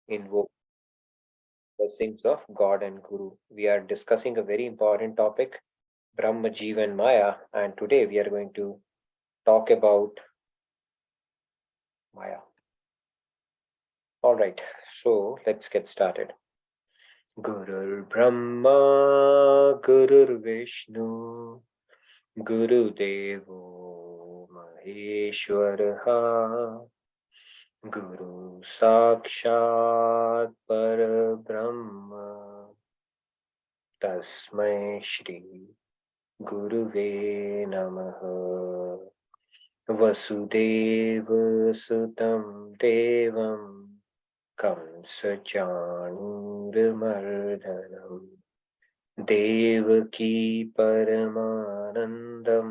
invoke blessings of God and Guru. We are discussing a very important topic, Brahma, Jeeva and Maya, and today we are going to talk about Maya. All right, so let's get started. Gurur Brahma, Gurur Vishnu, Guru Devo Maheshwaraha, Guru Sakshat Parabrahma, Tasmai Shri Guruve Namaha. Vasudeva Sutam Devam Kamsachanuramardanam Devaki Paramanandam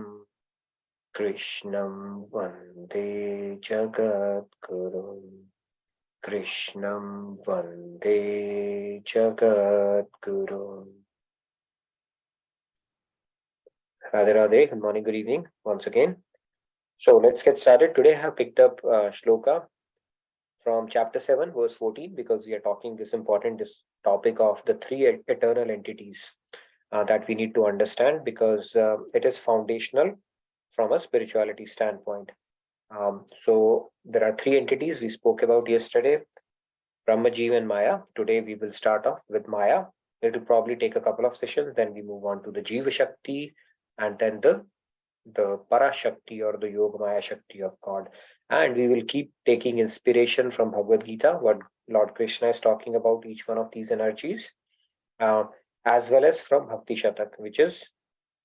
Krishnam Vande Jagadgurum Krishnam Vande Jagadgurum. Radhe Radhe, good morning, good evening once again. So let's get started. Today I have picked up shloka from chapter 7, verse 14, because we are talking this topic of the three eternal entities that we need to understand, because it is foundational from a spirituality standpoint. So there are three entities we spoke about yesterday, Brahma, Jeeva and Maya. Today we will start off with Maya. It will probably take a couple of sessions, then we move on to the Jeeva Shakti, and then the Parashakti or the Yoga Maya Shakti of God. And we will keep taking inspiration from Bhagavad Gita, what Lord Krishna is talking about each one of these energies, as well as from Bhakti Shatak, which is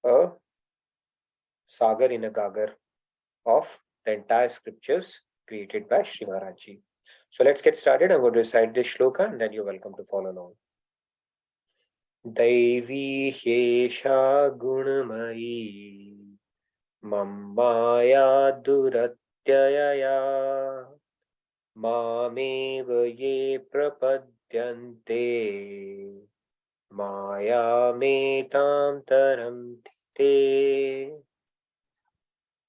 a sagar in a gagar of the entire scriptures created by Sri Maharaj. So let's get started. I'm going to recite this shloka and then you're welcome to follow along. Daivi Hesha Gunamayi Maya Duratyaya Mameva Ye Prapadyante Maya Metam Taranti.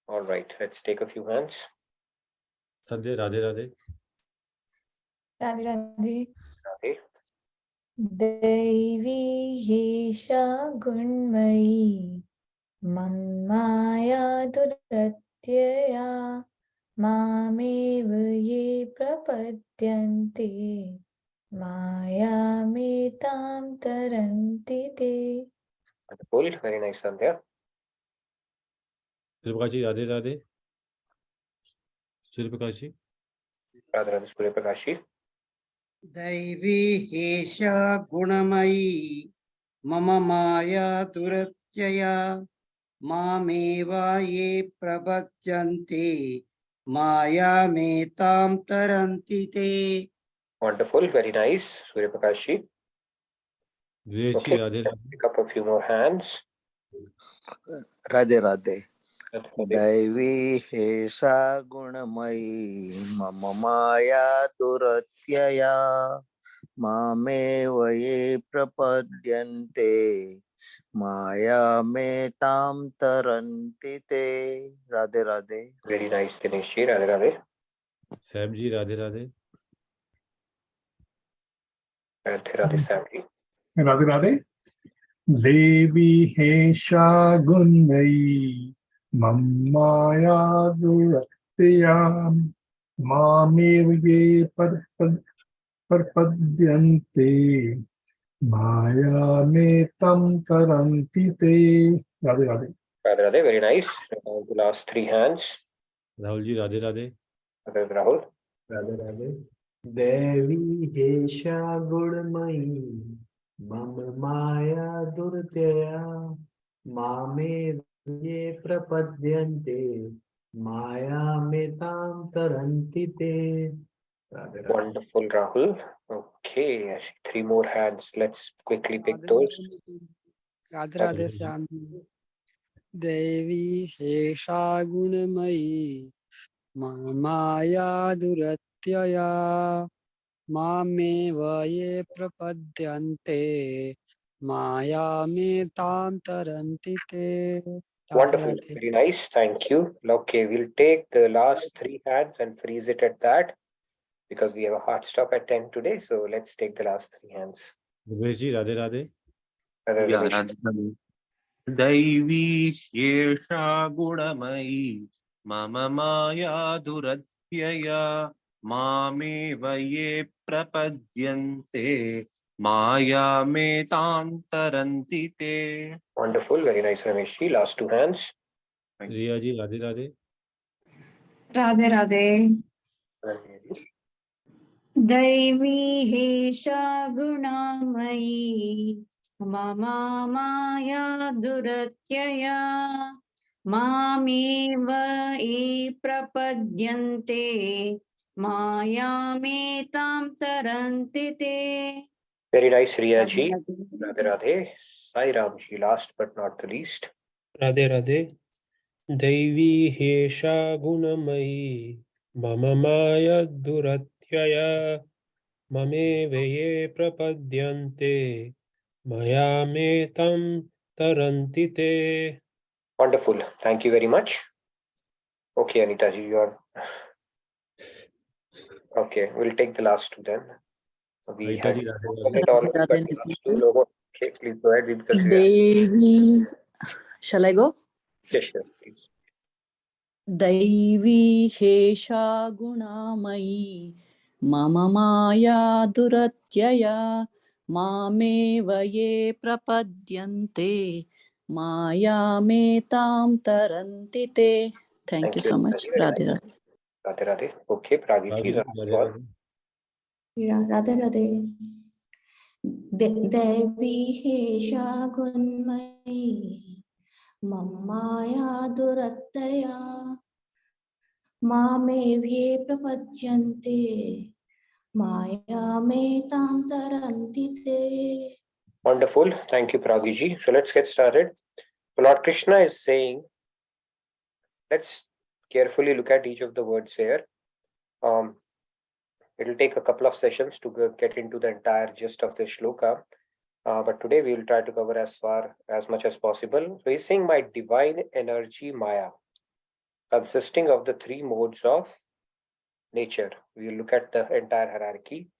All right, let's take a few hands. Sadhya, Radhe Radhe. Radhe Radhe. Radhe. Devi Yesha Gunmayi Maya Duratyaya Mameva Ye Prapadyante Maya Metam Taranti Te. Wonderful, very nice, Sandhya. Suryaprakash, Radhe Radhe. Suryaprakash. Radhe Radhe, Suryaprakash. Daivi Hesha Gunamayi Mama Maya Duratyaya Mameva Ye Prabhadyante Maya Metam Taranti Te. Wonderful, very nice, Suryaprakash. Okay, Radhe Radhe. Pick up a few more hands. Radhe Radhe. Radhe. Daivi Hesha Gunamayi Mama Maya Duratyaya Mame Vaye Prapadyante Maya Metam Taranti Te. Radhe Radhe. Very nice, Dineshji. Radhe Radhe. Sabji, Radhe Radhe. Radhe Radhe, Sabji. Radhe Radhe. Devi Hesha Gunai Maya Duratya Mamevye Parpadyante Maya Metam Taranti Te. Radhe Radhe. Radhe Radhe, very nice. The last three hands. Rahulji, Radhe Radhe. Radhe Rahul. Radhe Radhe. Devi Hesha Gurmayi Mama Maya Durtyaya Mame Ye Prapadyante Maya Metam Taranti Te. Wonderful, Rahul. Okay, I see three more hands. Let's quickly pick those. Radhe Radhe Syam. Devi Hesha Gunamayi Maya Duratyaya Mameva Ye Prapadyante Maya Metam Taranti Te. Wonderful, very nice. Thank you. Okay, we'll take the last three hands and freeze it at that. because we have a hard stop at 10 today. So let's take the last three hands. Ramesh ji, Radhe Radhe. Ramesh. Radharani. दैवी ह्येषा गुणमयी मम माया दुरत्यया मामेव ये प्रपद्यन्ते मायामेतां तरन्ति ते. Wonderful, very nice, Ramesh ji. Last two hands. Riya ji, Radhe Radhe. Radhe Radhe. Ananya ji. दैवी हेषा गुणामयी मम माया दुरत्यया मामेव ये प्रपद्यन्ते मायामेतां तरन्ति ते. Very nice, Riya ji. Radhe Radhe. Sai Ram ji, last but not the least. Radhe Radhe. दैवी हेषा गुणमयी मम माया दुरत्यया ममेव ये प्रपद्यन्ते मायामेतां तरन्ति ते. Wonderful. Thank you very much. Okay, Anita ji, you are. Okay, we'll take the last two then. We Anita had ji, Radhe Radhe. submit all of Radhe the Radhe, last two logo. Okay, please go ahead because we are. Devi, shall I go? Yes, yes, please. Daivi Hesha Gunamayi Mama Maya Duratyaya Mameva Ye Prapadyante Maya Metam Tarantite. Thank you so much. Very Radhe nice. Radhe. Radhe Radhe. Okay, Pragi Pragi ji, ji, last Radhe one. Radhe. Radhe Radhe. दैवी हेषा गुणमयी मम माया दुरत्यया मामेव्ये प्रपद्यन्ते मायामेतां तरन्ति ते. Wonderful. Thank you, Pragi ji. So let's get started. So Lord Krishna is saying, let's carefully look at each of the words here. It'll take a couple of sessions to get into the entire gist of the shloka. But today we will try to cover as much as possible. So he's saying, my divine energy Maya, consisting of the three modes of nature. We will look at the entire hierarchy.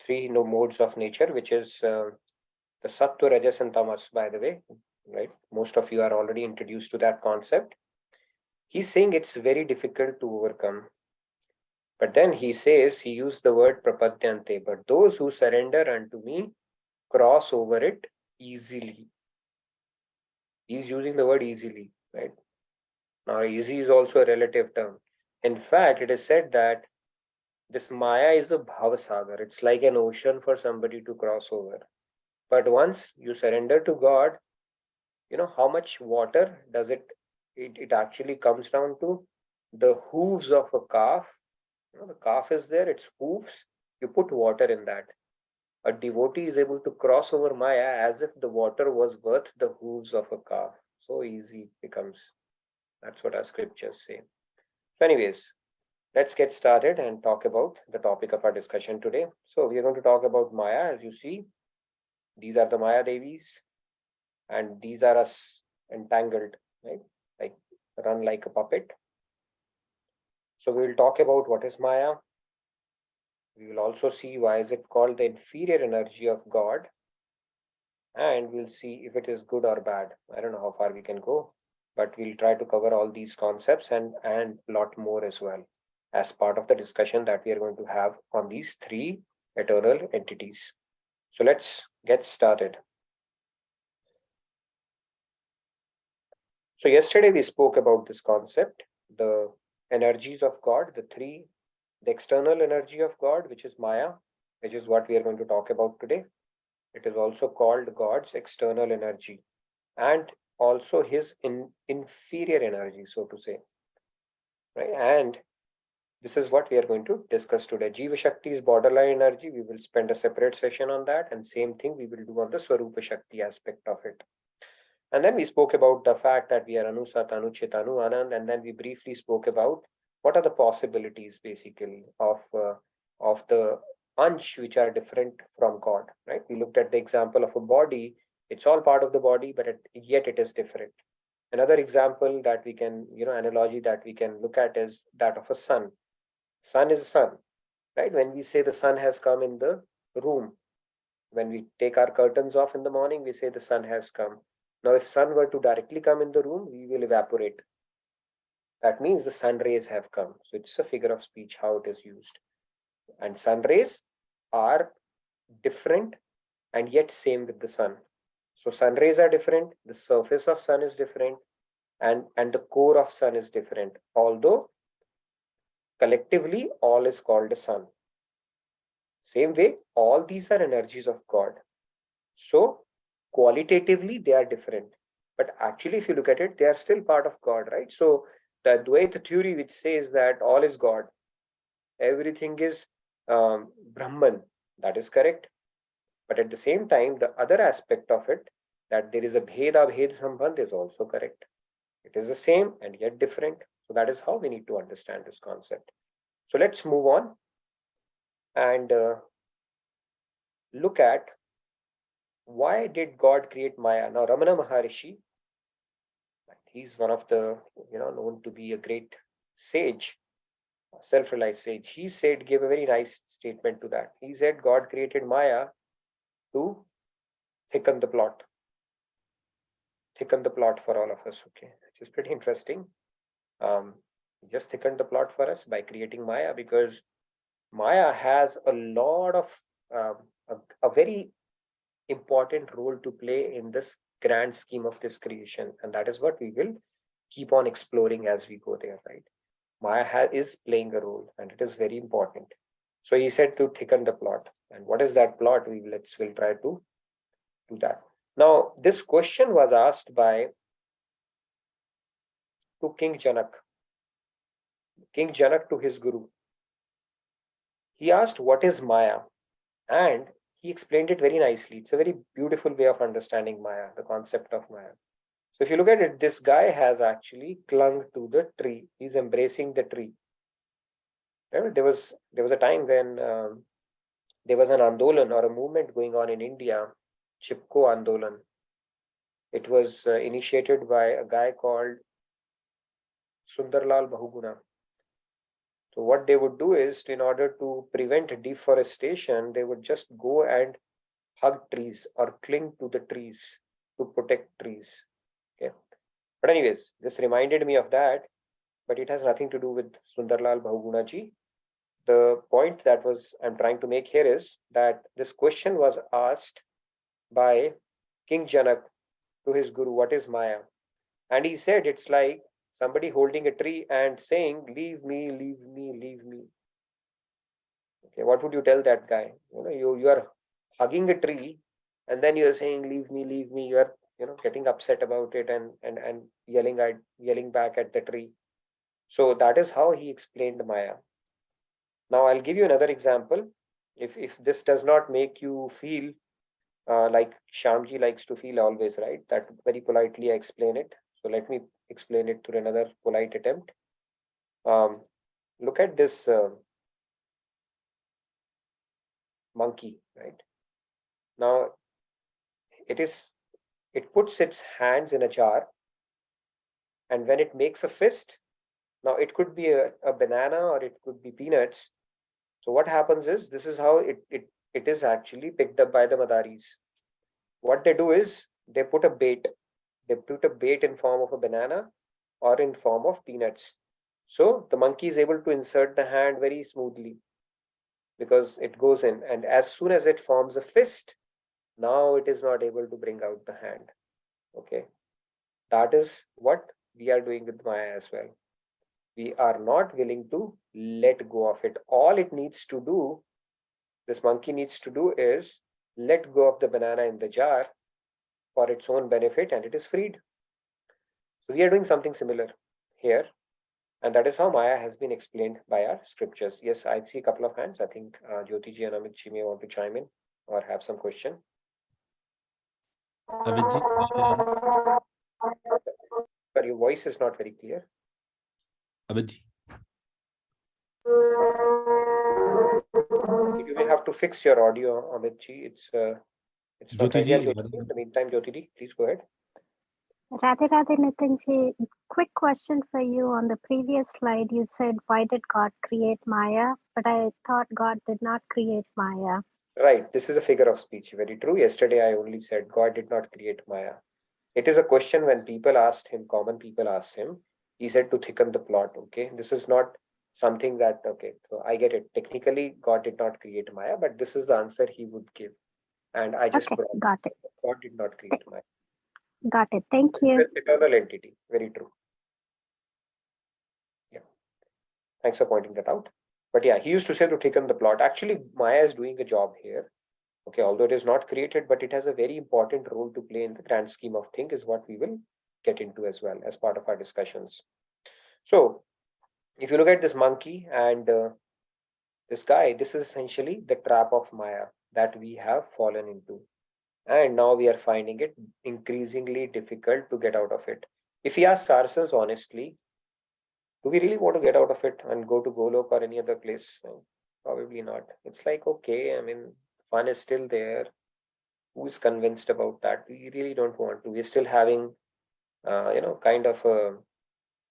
Three modes of nature, which is the Sattva, Rajas and Tamas, by the way. Right? Most of you are already introduced to that concept. He's saying it's very difficult to overcome. But then he says, he used the word prapadyante, but those who surrender unto me cross over it easily. He's using the word easily, right? Now, easy is also a relative term. In fact, it is said that this Maya is a bhavasagar. It's like an ocean for somebody to cross over. But once you surrender to God, you know how much water does it actually comes down to the hooves of a calf. You know, the calf is there, its hooves, you put water in that. A devotee is able to cross over Maya as if the water was worth the hooves of a calf. So easy it becomes. That's what our scriptures say. So anyways, let's get started and talk about the topic of our discussion today. So we are going to talk about Maya. As you see, these are the Maya Devis, and these are us entangled, right? Like run like a puppet. So we will talk about what is Maya. We will also see why is it called the inferior energy of God. And we'll see if it is good or bad. I don't know how far we can go, but we'll try to cover all these concepts and a lot more as well as part of the discussion that we are going to have on these three eternal entities. So let's get started. So yesterday we spoke about this concept, the energies of God, the external energy of God, which is Maya, which is what we are going to talk about today. It is also called God's external energy and also his inferior energy, so to say. Right? And this is what we are going to discuss today. Jeeva Shakti is borderline energy. We will spend a separate session on that, and same thing we will do on the Swarupa Shakti aspect of it. And then we spoke about the fact that we are Anu, Sat, Anu, Chit, Anu, Anand, and then we briefly spoke about what are the possibilities basically of the Ansh which are different from God, right? We looked at the example of a body. It's all part of the body, but yet it is different. Another example that we can, analogy that we can look at is that of a sun. Sun is sun. right? When we say the sun has come in the room, when we take our curtains off in the morning, we say the sun has come. Now, if sun were to directly come in the room, we will evaporate. That means the sun rays have come. So it's a figure of speech how it is used. And sun rays are different and yet same with the sun. So sun rays are different, the surface of sun is different, and the core of sun is different, although collectively all is called a sun. Same way, all these are energies of God. So qualitatively they are different, but actually if you look at it, they are still part of God, right? So the Advaita theory which says that all is God, everything is Brahman, that is correct. But at the same time, the other aspect of it, that there is a Bheda Sambandh, is also correct. It is the same and yet different. So that is how we need to understand this concept. So let's move on and look at why did God create Maya. Now Ramana Maharishi, he's one of the, known to be a great sage, self-realized sage. He said, gave a very nice statement to that. He said God created Maya to thicken the plot for all of us, okay, which is pretty interesting. Just thickened the plot for us by creating Maya, because Maya has a lot of a very important role to play in this grand scheme of this creation, and that is what we will keep on exploring as we go there, right? Maya is playing a role and it is very important. So he said to thicken the plot, and what is that plot? We'll try to do that. Now this question was asked to King Janak to his guru. He asked, what is Maya? And he explained it very nicely. It's a very beautiful way of understanding Maya, the concept of Maya. So if you look at it, this guy has actually clung to the tree. He's embracing the tree. Remember, there was a time when there was an Andolan or a movement going on in India, Chipko Andolan. It was initiated by a guy called Sundarlal Bahuguna. So what they would do is, in order to prevent deforestation, they would just go and hug trees or cling to the trees to protect trees. Okay. But anyways, this reminded me of that, but it has nothing to do with Sundarlal Bahuguna ji. The point that I'm trying to make here is that this question was asked by King Janak to his guru, what is Maya? And he said, it's like somebody holding a tree and saying, leave me, leave me, leave me. Okay, what would you tell that guy? You are hugging a tree and then you're saying, leave me, leave me. You are, getting upset about it and yelling back at the tree. So that is how he explained Maya. Now I'll give you another example. If this does not make you feel like Shyamji likes to feel always, right? That very politely I explain it. So let me explain it through another polite attempt. Look at this monkey, right? Now it puts its hands in a jar, and when it makes a fist, now it could be a banana or it could be peanuts. So what happens is, this is how it is actually picked up by the Madaris. What they do is, they put a bait. They put a bait in form of a banana or in form of peanuts. So the monkey is able to insert the hand very smoothly because it goes in, and as soon as it forms a fist, now it is not able to bring out the hand. Okay. That is what we are doing with Maya as well. We are not willing to let go of it. All it needs to do, this monkey needs to do, is let go of the banana in the jar for its own benefit, and it is freed. So we are doing something similar here, and that is how Maya has been explained by our scriptures. Yes, I see a couple of hands. I think Jyoti ji and Amit ji may want to chime in or have some question. Abhijit, But your voice is not very clear. Abhijit. You may have to fix your audio, Amit ji. It's not Jyoti ji, ideal. In the meantime, Jyoti ji, please go ahead. Radhe Radhe Nitinji, quick question for you. On the previous slide, you said, why did God create Maya? But I thought God did not create Maya. Right, this is a figure of speech. Very true. Yesterday I only said God did not create Maya. It is a question when people asked him, common people asked him, he said to thicken the plot. Okay, this is not something that, okay, so I get it. Technically, God did not create Maya, but this is the answer he would give. And I just Okay, brought got it. God did not create Maya. Got it. Thank This you. is an eternal entity. Very true. Yeah. Thanks for pointing that out. But yeah, he used to say to thicken the plot. Actually, Maya is doing a job here. Okay, although it is not created, but it has a very important role to play in the grand scheme of things, is what we will get into as well as part of our discussions. So, if you look at this monkey and this guy, this is essentially the trap of Maya that we have fallen into. And now we are finding it increasingly difficult to get out of it. If we ask ourselves honestly, do we really want to get out of it and go to Golok or any other place? Probably not. It's like, okay, I mean, fun is still there. Who is convinced about that? We really don't want to. We're still having, kind of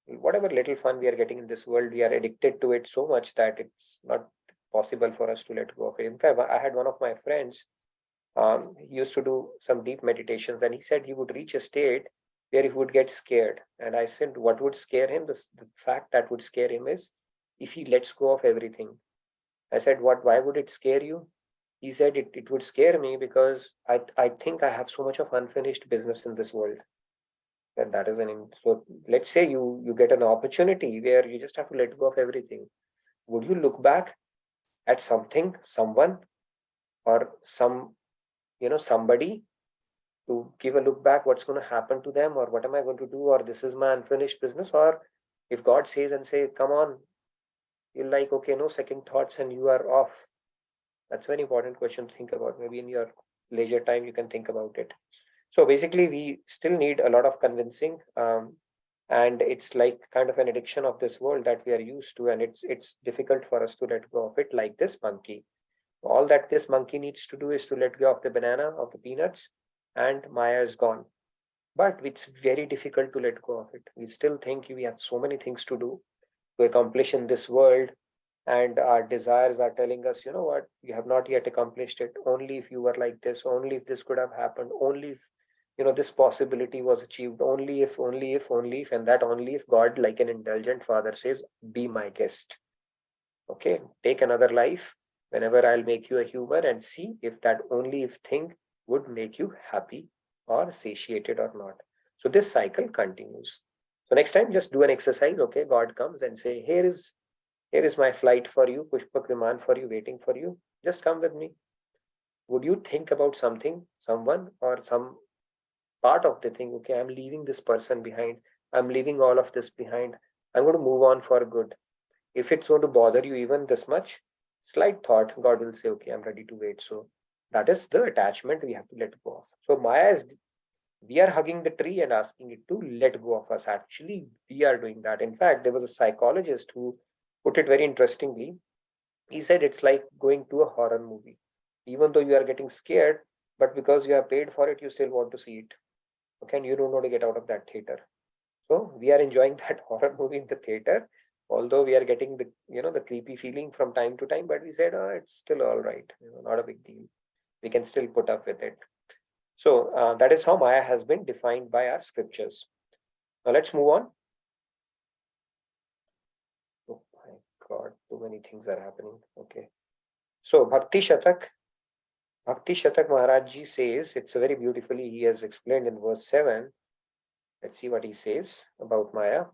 whatever little fun we are getting in this world, we are addicted to it so much that it's not possible for us to let go of it. In fact, I had one of my friends, he used to do some deep meditations, and he said he would reach a state where he would get scared. And I said, what would scare him? The fact that would scare him is if he lets go of everything. I said, why would it scare you? He said, it would scare me because I think I have so much of unfinished business in this world. That is so let's say you get an opportunity where you just have to let go of everything. Would you look back at something, someone, or somebody, to give a look back what's going to happen to them, or what am I going to do, or this is my unfinished business? Or if God says and say, come on, you're like, okay, no second thoughts and you are off. That's a very important question to think about. Maybe in your leisure time you can think about it. So basically we still need a lot of convincing, and it's like kind of an addiction of this world that we are used to, and it's difficult for us to let go of it, like this monkey. All that this monkey needs to do is to let go of the banana, of the peanuts, and Maya is gone. But it's very difficult to let go of it. We still think we have so many things to do, to accomplish in this world, and our desires are telling us, you know what, you have not yet accomplished it. Only if you were like this, only if this could have happened, only if this possibility was achieved, only if, and that only if God, like an indulgent father, says, be my guest. Okay, take another life whenever I'll make you a human, and see if that only if thing would make you happy or satiated or not. So this cycle continues. So next time, just do an exercise. Okay, God comes and say, here is my flight for you, Pushpak Viman for you, waiting for you. Just come with me. Would you think about something, someone, or some part of the thing? Okay, I'm leaving this person behind. I'm leaving all of this behind. I'm going to move on for good. If it's going to bother you even this much, slight thought, God will say, okay, I'm ready to wait. So that is the attachment we have to let go of. So Maya is, we are hugging the tree and asking it to let go of us. Actually, we are doing that. In fact, there was a psychologist who put it very interestingly. He said it's like going to a horror movie. Even though you are getting scared, but because you have paid for it, you still want to see it. Okay, and you don't want to get out of that theater. So we are enjoying that horror movie in the theater, although we are getting the creepy feeling from time to time. But we said, oh, it's still all right. Not a big deal. We can still put up with it. So that is how Maya has been defined by our scriptures. Now let's move on. Oh my God, too many things are happening. Okay. So Bhakti Shatak Maharaj Ji says, it's very beautifully, he has explained in verse 7. Let's see what he says about Maya.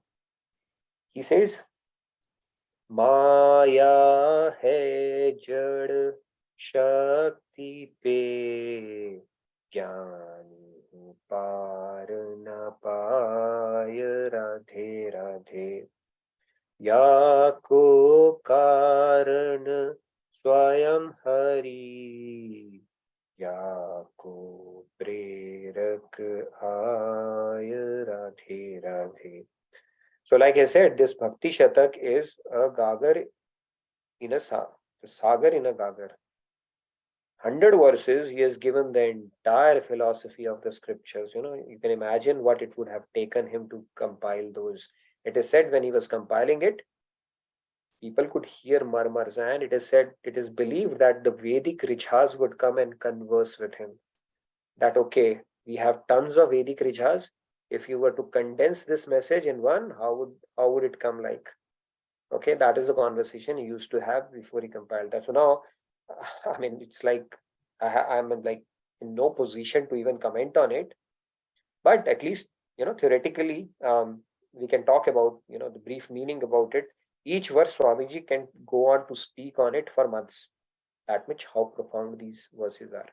He says, Maya hai jad shakti pe ज्ञानी पार न पाय राधे राधे या को कारण स्वयं हरि या को प्रेरक आय Radhe Radhe. So like I said, this Bhakti Shatak is a gagar in a sagar in a gagar. 100 verses, he has given the entire philosophy of the scriptures. You can imagine what it would have taken him to compile those. It is said when he was compiling it, people could hear murmurs, and it is said, it is believed that the Vedic Rishas would come and converse with him. That, okay, we have tons of Vedic Rishas. If you were to condense this message in one, how would it come like? Okay, that is the conversation he used to have before he compiled that. So now, I mean, it's like I'm like in no position to even comment on it, but at least theoretically, we can talk about the brief meaning about it. Each verse Swamiji can go on to speak on it for months. That much how profound these verses are.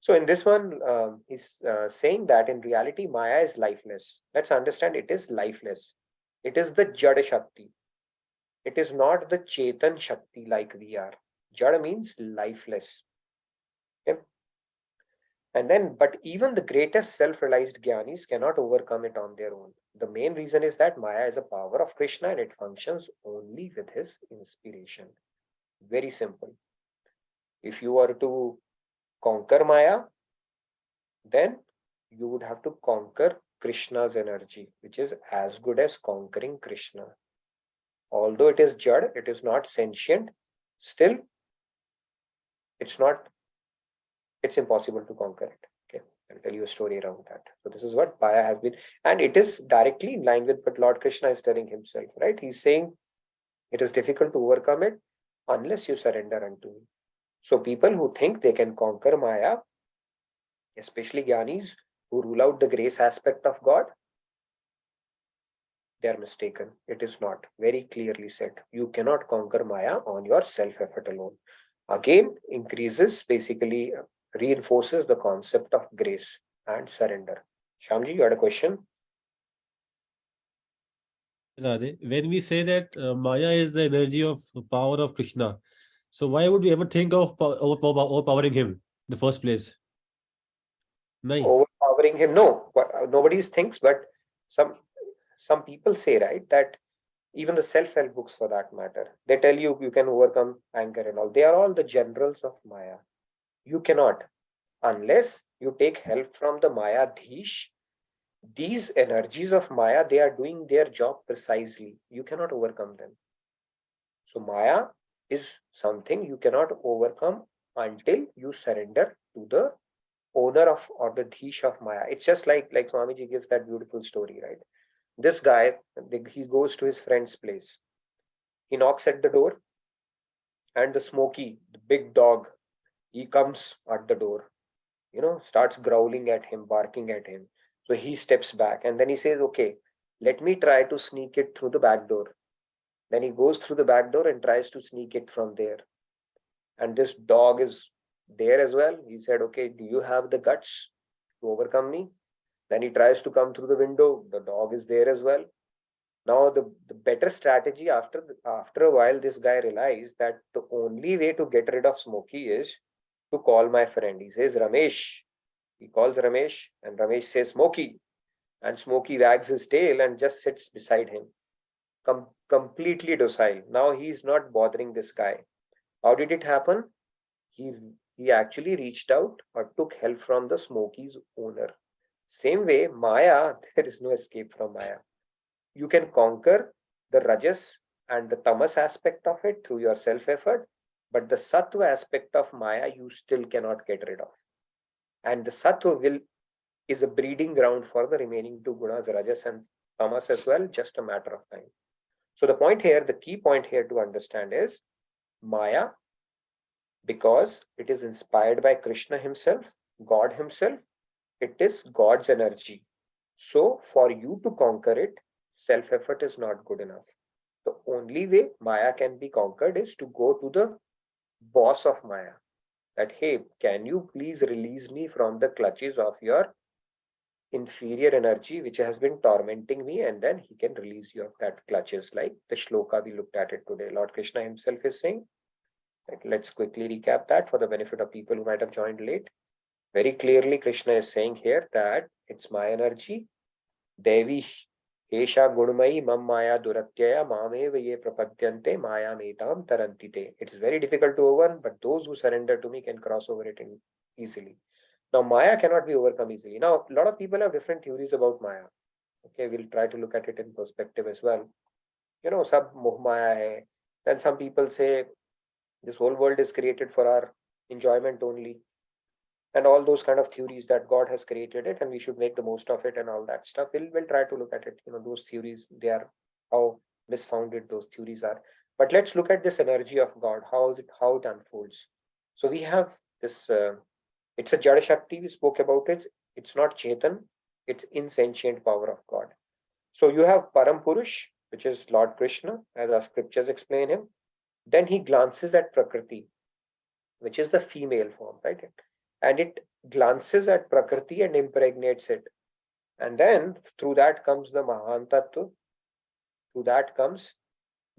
So in this one, he's saying that in reality, Maya is lifeless. Let's understand, it is lifeless. It is the Jada Shakti. It is not the Chetan Shakti like we are. Jada means lifeless. Okay? And then, but even the greatest self-realized Gyanis cannot overcome it on their own. The main reason is that Maya is a power of Krishna and it functions only with his inspiration. Very simple. If you were to conquer Maya, then you would have to conquer Krishna's energy, which is as good as conquering Krishna. Although it is Jad, it is not sentient, still it's impossible to conquer it. Okay, I'll tell you a story around that. So this is what Maya has been, and it is directly in line with what Lord Krishna is telling himself, right? He's saying it is difficult to overcome it unless you surrender unto me. So people who think they can conquer Maya, especially Gyanis who rule out the grace aspect of God, they are mistaken. It is not. Very clearly said. You cannot conquer Maya on your self-effort alone. Again, basically reinforces the concept of grace and surrender. Shamji, you had a question? Radhe, when we say that Maya is the energy of power of Krishna, so why would we ever think of overpowering him in the first place? Overpowering him? No, nobody thinks, but some people say, right, that even the self-help books for that matter, they tell you you can overcome anger and all. They are all the generals of Maya. You cannot, unless you take help from the Maya Dhish. These energies of Maya, they are doing their job precisely. You cannot overcome them. So Maya is something you cannot overcome until you surrender to the owner of or the Dhish of Maya. It's just like Swamiji gives that beautiful story, right? This guy, he goes to his friend's place. He knocks at the door, and the Smoky, the big dog, he comes at the door, starts growling at him, barking at him. So he steps back and then he says, okay, let me try to sneak it through the back door. Then he goes through the back door and tries to sneak it from there. And this dog is there as well. He said, okay, do you have the guts to overcome me? Then he tries to come through the window. The dog is there as well. Now, the better strategy after a while, this guy realized that the only way to get rid of Smoky is to call my friend. He says, Ramesh. He calls Ramesh and Ramesh says, Smoky. And Smoky wags his tail and just sits beside him. Completely docile. Now he's not bothering this guy. How did it happen? He actually reached out or took help from the Smoky's owner. Same way, Maya, there is no escape from Maya. You can conquer the Rajas and the Tamas aspect of it through your self-effort, but the Sattva aspect of Maya, you still cannot get rid of. And the Sattva is a breeding ground for the remaining two gunas, Rajas and Tamas as well, just a matter of time. So the key point here to understand is Maya, because it is inspired by Krishna himself, God himself, it is God's energy. So for you to conquer it, self-effort is not good enough. The only way Maya can be conquered is to go to the boss of Maya. That, hey, can you please release me from the clutches of your inferior energy which has been tormenting me, and then he can release you of that clutches, like the shloka we looked at it today. Lord Krishna himself is saying. Let's quickly recap that for the benefit of people who might have joined late. Very clearly, Krishna is saying here that it's my energy. Devi Esha Gunmayi Mam Maya Duratyaya Mameva Ye Prapadyante Maya Metam Tarantite. It is very difficult to overcome, but those who surrender to me can cross over it easily. Now, Maya cannot be overcome easily. Now, a lot of people have different theories about Maya. Okay, we'll try to look at it in perspective as well. Sab moh Maya hai. Then some people say this whole world is created for our enjoyment only. And all those kind of theories that God has created it and we should make the most of it and all that stuff. We'll try to look at it. Those theories, they are how misfounded those theories are. But let's look at this energy of God, how it unfolds. So we have this, it's a Jada Shakti, we spoke about it. It's not Chetan, it's insentient power of God. So you have Param Purush, which is Lord Krishna, as our scriptures explain him. Then he glances at Prakriti, which is the female form, right? And it glances at Prakriti and impregnates it. And then through that comes the Mahan Tattva, through that comes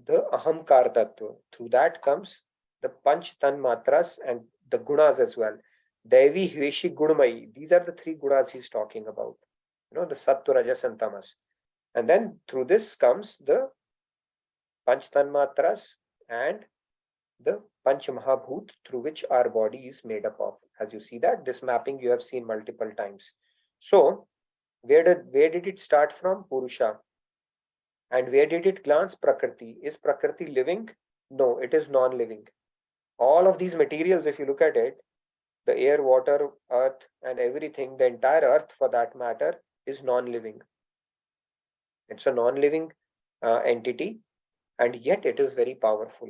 the Ahamkar Tattva, through that comes the Panch Tan Matras and the Gunas as well. Devi, Hveshi, Gunmayi, these are the three Gunas he's talking about, the Sattva, Rajas and Tamas. And then through this comes the Panch Tan Matras and the Panch Mahabhut, through which our body is made up of. As you see that, this mapping you have seen multiple times. So, where did it start from? Purusha. And where did it glance? Prakriti. Is Prakriti living? No, it is non-living. All of these materials, if you look at it, the air, water, earth, and everything, the entire earth for that matter, is non-living. It's a non-living entity, and yet it is very powerful.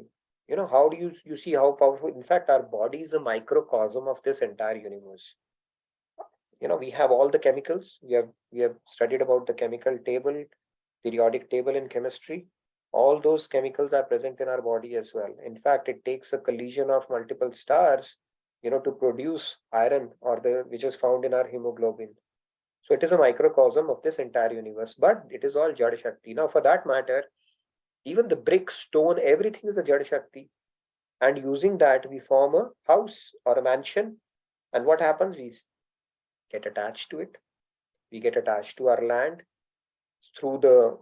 How do you see how powerful? In fact, our body is a microcosm of this entire universe. We have all the chemicals. We have studied about the chemical table, periodic table in chemistry. All those chemicals are present in our body as well. In fact, it takes a collision of multiple stars, to produce iron which is found in our hemoglobin. So it is a microcosm of this entire universe, but it is all Jada Shakti. Now, for that matter, even the brick, stone, everything is a Jada Shakti. And using that, we form a house or a mansion. And what happens? We get attached to it. We get attached to our land. Through the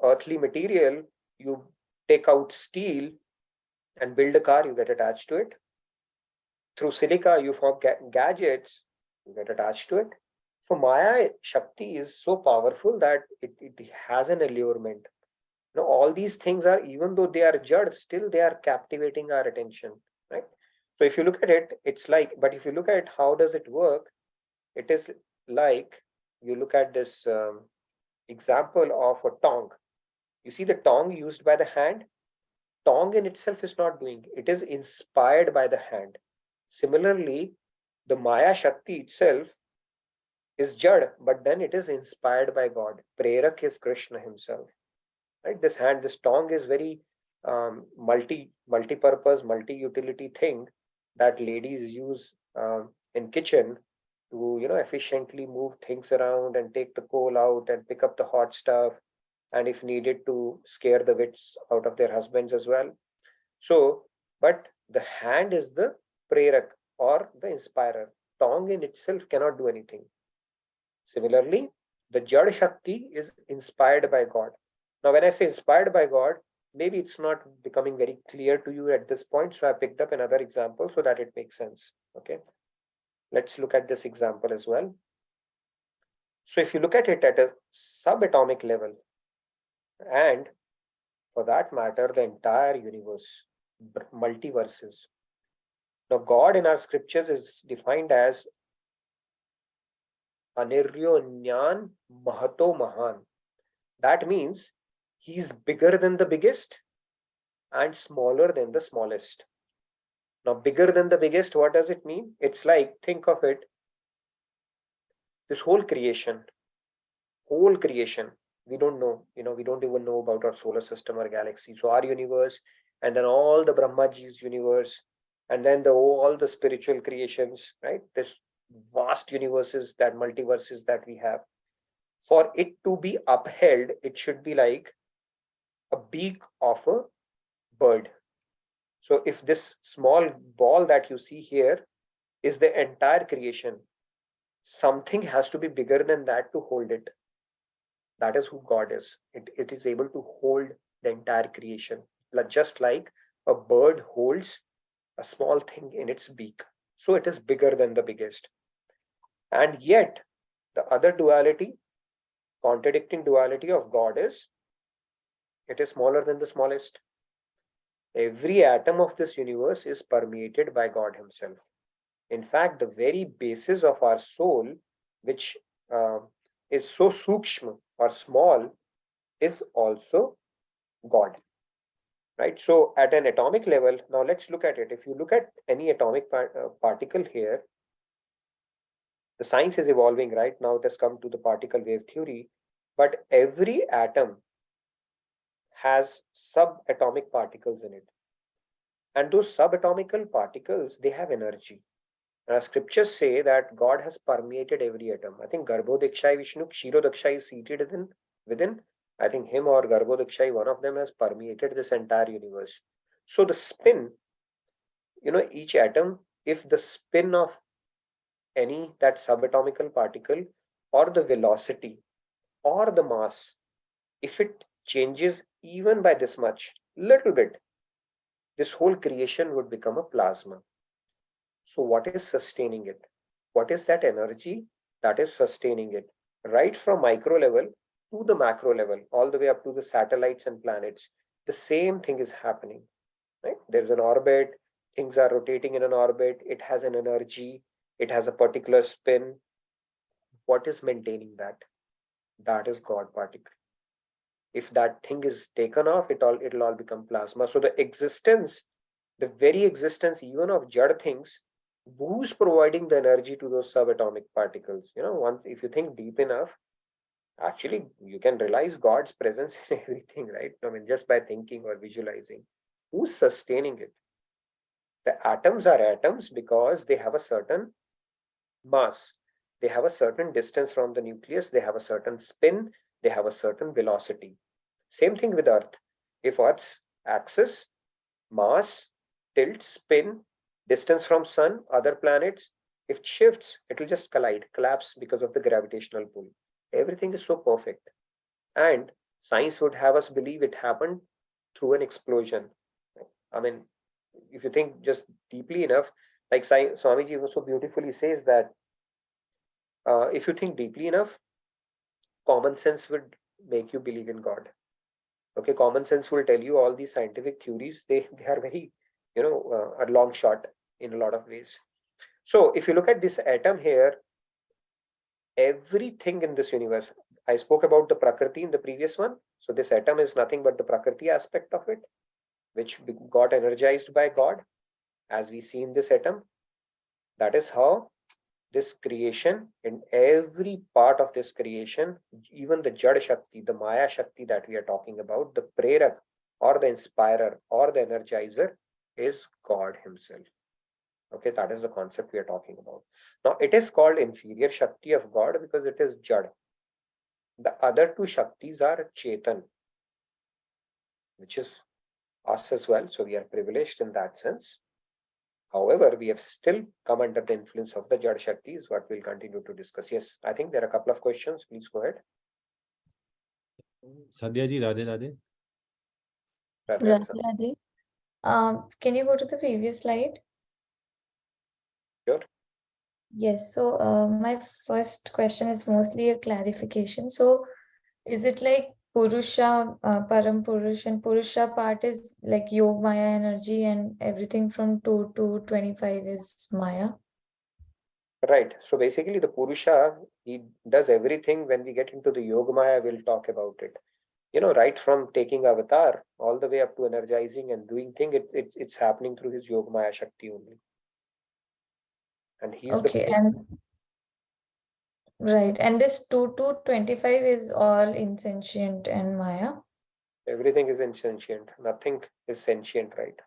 earthly material, you take out steel and build a car, you get attached to it. Through silica, you form gadgets, you get attached to it. So Maya Shakti is so powerful that it has an allurement. All these things are, even though they are jad, still they are captivating our attention, right? So if you look at it, it's like, but if you look at it, how does it work? It is like, you look at this example of a tong. You see the tong used by the hand? Tong in itself is not doing, it is inspired by the hand. Similarly, the Maya Shakti itself is jad, but then it is inspired by God. Prerak is Krishna himself. Right? This hand, this tong is very multi-purpose, multi-utility thing that ladies use in kitchen to efficiently move things around and take the coal out and pick up the hot stuff, and if needed to scare the wits out of their husbands as well. So, but the hand is the prerak or the inspirer. Tong in itself cannot do anything. Similarly, the Jad Shakti is inspired by God. Now, when I say inspired by God, maybe it's not becoming very clear to you at this point. So I picked up another example so that it makes sense. Okay. Let's look at this example as well. So if you look at it at a subatomic level, and for that matter, the entire universe, multiverses. Now, God in our scriptures is defined as Aniryo Nyan Mahato Mahan. That means he's bigger than the biggest and smaller than the smallest. Now, bigger than the biggest, what does it mean? It's like, think of it, this whole creation, we don't know, we don't even know about our solar system or galaxy. So our universe, and then all the Brahmaji's universe, and then all the spiritual creations, right? This vast universes, that multiverses that we have. For it to be upheld, it should be like a beak of a bird. So if this small ball that you see here is the entire creation, something has to be bigger than that to hold it. That is who God is. It is able to hold the entire creation, just like a bird holds a small thing in its beak. So it is bigger than the biggest. And yet, the other duality, contradicting duality of God is, it is smaller than the smallest. Every atom of this universe is permeated by God Himself. In fact, the very basis of our soul, which is so sukshma or small, is also God. Right? So at an atomic level, now let's look at it. If you look at any atomic particle here, the science is evolving, right? Now it has come to the particle wave theory, but every atom has subatomic particles in it. And those subatomic particles, they have energy. Scriptures say that God has permeated every atom. I think Garbhodakshai Vishnu, Kshirodaksha is seated within. I think him or Garbhodakshai, one of them has permeated this entire universe. So the spin, each atom, if the spin of any that subatomic particle or the velocity or the mass, if it changes even by this much, little bit, this whole creation would become a plasma. So what is sustaining it? What is that energy that is sustaining it? Right from micro level to the macro level, all the way up to the satellites and planets, the same thing is happening. Right? There's an orbit, things are rotating in an orbit, it has an energy, it has a particular spin. What is maintaining that? That is God particle. If that thing is taken off, it'll all become plasma. So the existence, the very existence even of Jad things, who's providing the energy to those subatomic particles? If you think deep enough, actually you can realize God's presence in everything, right? I mean, just by thinking or visualizing. Who's sustaining it? The atoms are atoms because they have a certain mass, they have a certain distance from the nucleus, they have a certain spin, they have a certain velocity. Same thing with Earth. If Earth's axis, mass, tilt, spin, distance from sun, other planets, if it shifts, it will just collapse because of the gravitational pull. Everything is so perfect. And science would have us believe it happened through an explosion. I mean, if you think just deeply enough, like Swamiji so beautifully says that if you think deeply enough, common sense would make you believe in God. Okay, common sense will tell you all these scientific theories, they are very, a long shot in a lot of ways. So if you look at this atom here, everything in this universe, I spoke about the Prakriti in the previous one. So this atom is nothing but the Prakriti aspect of it, which got energized by God, as we see in this atom. That is how this creation, in every part of this creation, even the Jad Shakti, the Maya Shakti that we are talking about, the Prerak or the inspirer or the energizer is God Himself. Okay, that is the concept we are talking about. Now, it is called inferior Shakti of God because it is Jad. The other two Shaktis are Chetan, which is us as well. So we are privileged in that sense. However, we have still come under the influence of the Jad Shakti, is what we'll continue to discuss. Yes, I think there are a couple of questions. Please go ahead. Sadhya ji, Radhe Radhe. Radhe Radhe. Can you go to the previous slide? Sure. Yes, so my first question is mostly a clarification. So is it like Purusha, Param Purush, and Purusha part is like Yog Maya energy, and everything from 2 to 25 is Maya? Right. So basically the Purusha, he does everything. When we get into the Yoga Maya, we'll talk about it. Right from taking avatar all the way up to energizing and doing thing, it's happening through his Yoga Maya Shakti only. And he's okay, right. And this 2 to 25 is all insentient and Maya? Everything is insentient. Nothing is sentient, right?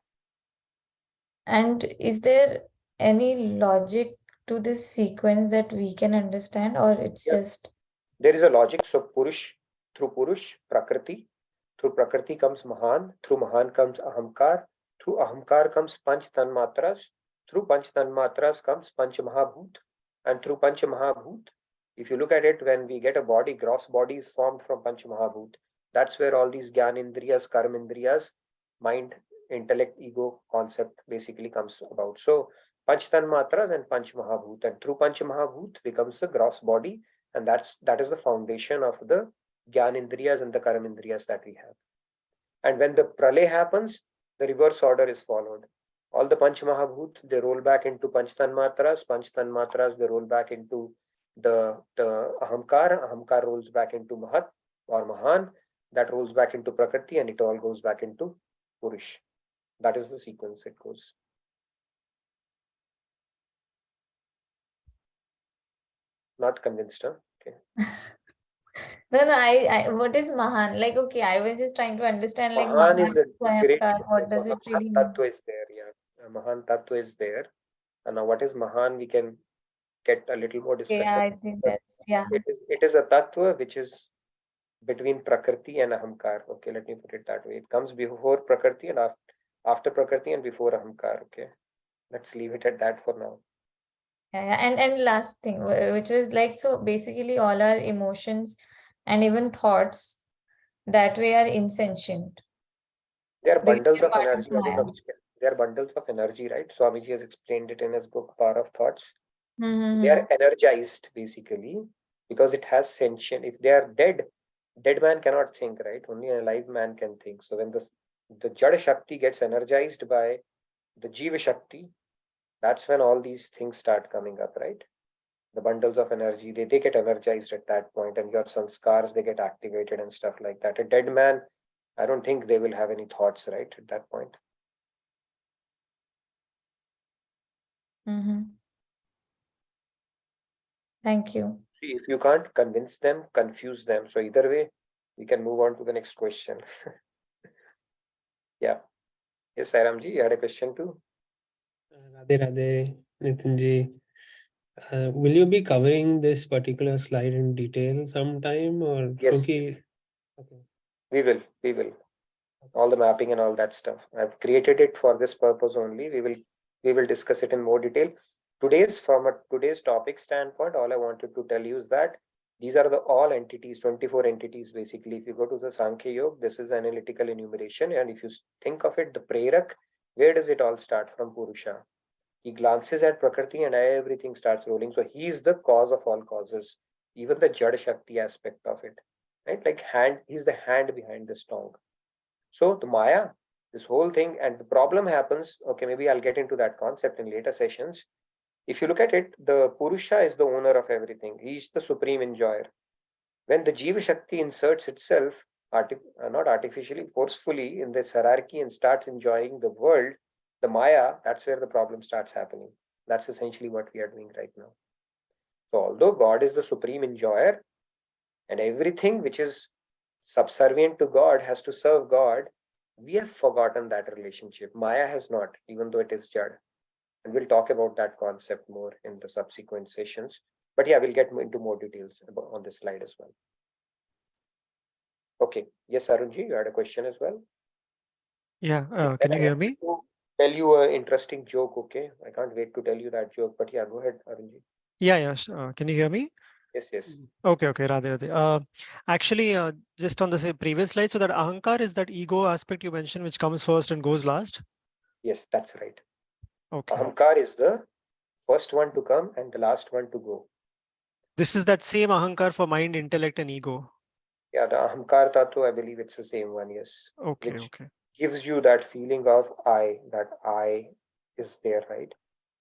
And is there any logic to this sequence that we can understand, or it's just... There is a logic. So Purush, through Purush, Prakriti. Through Prakriti comes Mahan. Through Mahan comes Ahamkar. Through Ahamkar comes Panch Tanmatras. Through Panch Tanmatras comes Panch Mahabhut. And through Panch Mahabhut, If you look at it, when we get a body, gross body is formed from Panch Mahabhut. That's where all these Gyan Indriyas, Karma Indriyas, mind, intellect, ego concept basically comes about. So Panch Tanmatras and Panch Mahabhut, and through Panch Mahabhut becomes the gross body, and that is the foundation of the Gyan Indriyas and the Karma Indriyas that we have. And when the pralay happens, the reverse order is followed. All the Panch Mahabhut, they roll back into Panch Tanmatras, they roll back into the Ahamkar rolls back into Mahat or Mahan, that rolls back into Prakriti, and it all goes back into Purush. That is the sequence it goes. Not convinced, huh? Okay. No, I what is Mahan? Like, okay, I was just trying to understand, like, Mahan is a great, Swayamkar, what does it really Mahan mean? Tattva is there, yeah. Mahan Tattva is there. And now what is Mahan, we can get a little more discussion. Yeah, I think that's, yeah. It is a Tattva which is between Prakriti and Ahamkar. Okay, let me put it that way. It comes before Prakriti and after Prakriti and before Ahamkar. Okay, let's leave it at that for now. Yeah. And last thing, which was like, so basically all our emotions and even thoughts that way are insentient. They are They bundles are of part of energy. I don't know Maya. which they are bundles of energy, right? Swamiji has explained it in his book, Power of Thoughts. They are energized basically because it has sentient. If they are dead man cannot think, right? Only a alive man can think. So when the Jada Shakti gets energized by the Jeeva Shakti, that's when all these things start coming up, right? The bundles of energy, they get energized at that point, and your sanskars, they get activated and stuff like that. A dead man, I don't think they will have any thoughts, right, at that point. Thank you. See, if you can't convince them, confuse them. So either way, we can move on to the next question. Yeah. Yes, Sairamji, you had a question too? Radhe Radhe, Nitinji. Will you be covering this particular slide in detail sometime, or Yes. okay? We will. All the mapping and all that stuff. I've created it for this purpose only. We will discuss it in more detail. From today's topic standpoint, all I wanted to tell you is that these are the all entities, 24 entities basically. If you go to the Sankhya Yoga, this is analytical enumeration, and if you think of it, the Prerak, where does it all start? From Purusha. He glances at Prakriti and everything starts rolling. So he is the cause of all causes, even the Jada Shakti aspect of it, right? Like he's the hand behind the tongue. So the Maya, this whole thing, and the problem happens, okay, maybe I'll get into that concept in later sessions. If you look at it, the Purusha is the owner of everything. He's the supreme enjoyer. When the Jeeva Shakti inserts itself, not artificially, forcefully in this hierarchy and starts enjoying the world, the Maya, that's where the problem starts happening. That's essentially what we are doing right now. So although God is the supreme enjoyer, and everything which is subservient to God has to serve God, we have forgotten that relationship. Maya has not, even though it is Jad. And we'll talk about that concept more in the subsequent sessions. But yeah, we'll get into more details on this slide as well. Okay. Yes, Arunji, you had a question as well? Yeah, can you hear me? Tell you an interesting joke, okay? I can't wait to tell you that joke, but yeah, go ahead, Arunji. Yeah. Can you hear me? Yes. Okay, Radhe Radhe. Actually, just on the previous slide, so that Ahankar is that ego aspect you mentioned, which comes first and goes last? Yes, that's right. Okay. Ahankar is the first one to come and the last one to go. This is that same Ahankar for mind, intellect, and ego. Yeah, the Ahamkar Tattva, I believe it's the same one, yes. Okay. Gives you that feeling of that I is there, right?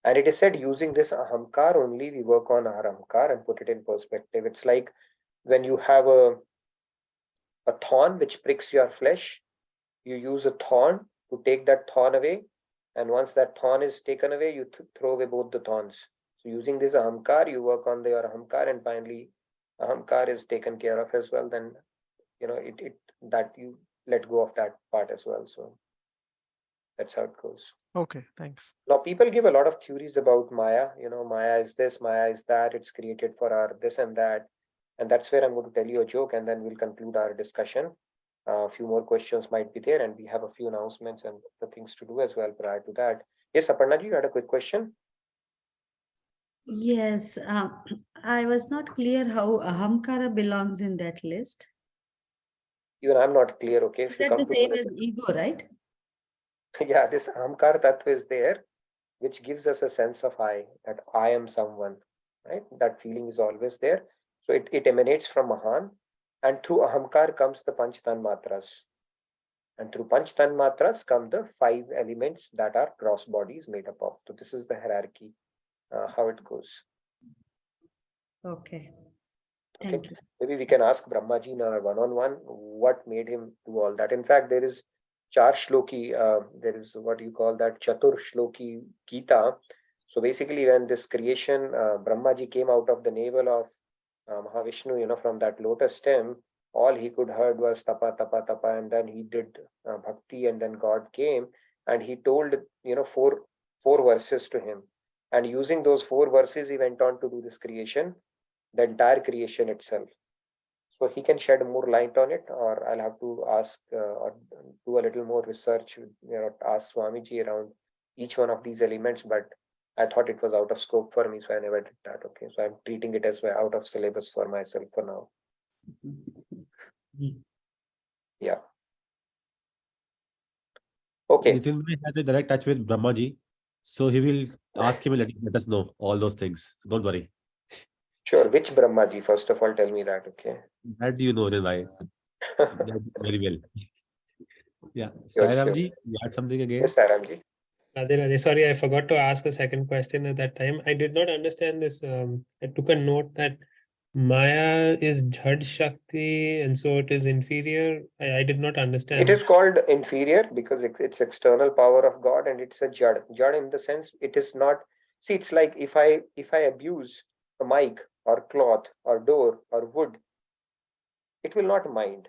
And it is said using this Ahamkar only, we work on our Ahamkar and put it in perspective. It's like when you have a thorn which pricks your flesh, you use a thorn to take that thorn away. And once that thorn is taken away, you throw away both the thorns. So using this Ahamkar, you work on your Ahamkar, and finally Ahamkar is taken care of as well. Then, that you let go of that part as well. So that's how it goes. Okay, thanks. Now people give a lot of theories about Maya. Maya is this, Maya is that. It's created for our this and that. And that's where I'm going to tell you a joke, and then we'll conclude our discussion. A few more questions might be there, and we have a few announcements and the things to do as well prior to that. Yes, Aparna ji, you had a quick question? Yes, I was not clear how Ahamkara belongs in that list. Even I'm not clear. Okay, Is if you that come the to know same as ego, right? yeah, this Ahamkar Tattva is there, which gives us a sense of I, that I am someone, right? That feeling is always there. So it emanates from Mahan, and through Ahamkar comes the Panch Tanmatras. And through Panch Tanmatras come the 5 elements that our gross body is made up of. So this is the hierarchy, how it goes. Okay. Okay. Thank you. Maybe we can ask Brahmaji in our one-on-one what made him do all that. In fact, there is Char Shloki, there is what you call that Chatur Shloki Gita. So basically, when this creation, Brahmaji came out of the navel of Mahavishnu, from that lotus stem, all he could heard was tapa, tapa, tapa, and then he did bhakti, and then God came and he told, four verses to him. And using those 4 verses, he went on to do this creation, the entire creation itself. So he can shed more light on it, or I'll have to ask or do a little more research, ask Swamiji around each one of these elements, but I thought it was out of scope for me, so I never did that. Okay, so I'm treating it as out of syllabus for myself for now. Yeah. Okay. Nitin Bhai has a direct touch with Brahmaji, so he will ask him and let us know all those things. So don't worry. Sure. Which Brahmaji? First of all, tell me that. Okay. That do you know, Nitin Bhai? Very well. Yeah. Sure, Sairamji, you had something again? Yes, Sairamji. Radhe Radhe. Sorry, I forgot to ask a second question at that time. I did not understand this. I took a note that Maya is Jhad Shakti and so it is inferior. I did not understand. It is called inferior because it's external power of God, and it's a jad. Jad in the sense it is not. See, it's like if I abuse a mic or cloth or door or wood, it will not mind.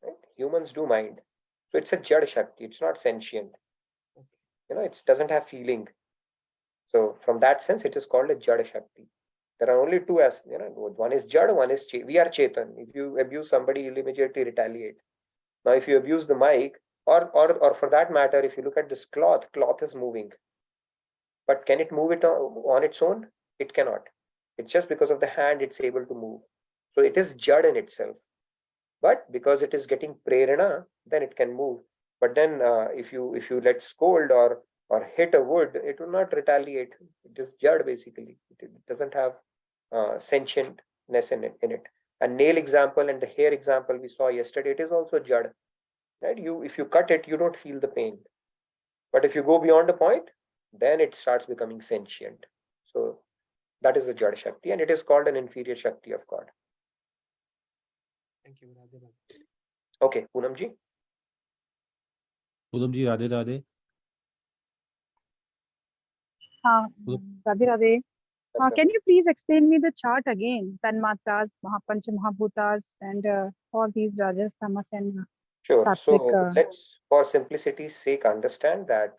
Right? Humans do mind. So it's a jad shakti. It's not sentient. It doesn't have feeling. So from that sense, it is called a jad shakti. There are only 2 as one is jad, one is we are chetan. If you abuse somebody, you'll immediately retaliate. Now, if you abuse the mic, or for that matter, if you look at this cloth is moving. But can it move it on its own? It cannot. It's just because of the hand it's able to move. So it is jad in itself. But because it is getting prerana, then it can move. But then if you let scold or hit a wood, it will not retaliate. It is jad basically. It doesn't have sentientness in it. And nail example and the hair example we saw yesterday, it is also jad. Right? If you cut it, you don't feel the pain. But if you go beyond a point, then it starts becoming sentient. So that is the Jad Shakti, and it is called an inferior Shakti of God. Thank you, Radhe Radhe. Okay, Poonamji. Poonamji, Radhe Radhe. Radhe Radhe. Can you please explain me the chart again? Tanmatras, Pancha Mahabhutas, and all these Rajas, Tamas, and Sure. Sattvic. So let's, for simplicity's sake, understand that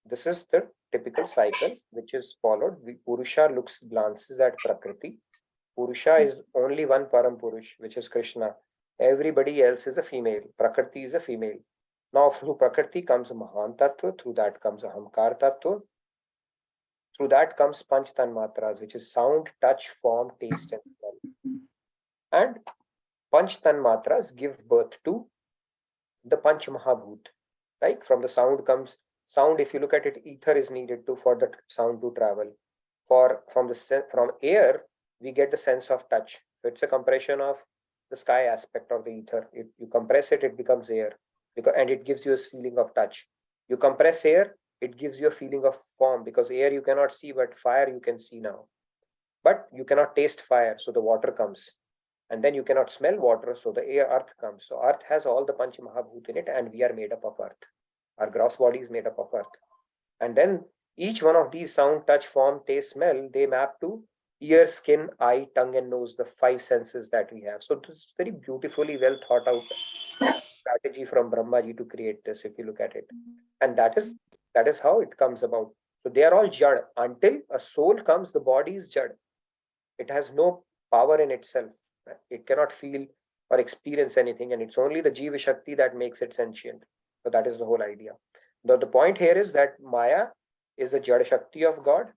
this is the typical cycle which is followed. Purusha glances at Prakriti. Purusha is only one Param Purush, which is Krishna. Everybody else is a female. Prakriti is a female. Now, through Prakriti comes Mahan Tattva, through that comes Ahamkar Tattva, through that comes Panch Tanmatras, which is sound, touch, form, taste, and smell. And Panch Tanmatras give birth to the Panch Mahabhut. Right? From the sound comes sound. If you look at it, ether is needed for the sound to travel. From air, we get the sense of touch. So it's a compression of the sky aspect of the ether. If you compress it, it becomes air, and it gives you a feeling of touch. You compress air, it gives you a feeling of form, because air you cannot see, but fire you can see now. But you cannot taste fire, so the water comes. And then you cannot smell water, so the earth comes. So earth has all the Panch Mahabhut in it, and we are made up of earth. Our gross body is made up of earth. And then each one of these sound, touch, form, taste, smell, they map to ear, skin, eye, tongue, and nose, the 5 senses that we have. So this is very beautifully well thought out strategy from Brahmaji to create this, if you look at it. And that is how it comes about. So they are all jad. Until a soul comes, the body is jad. It has no power in itself. It cannot feel or experience anything, and it's only the Jeeva Shakti that makes it sentient. So that is the whole idea. The point here is that Maya is the Jad Shakti of God,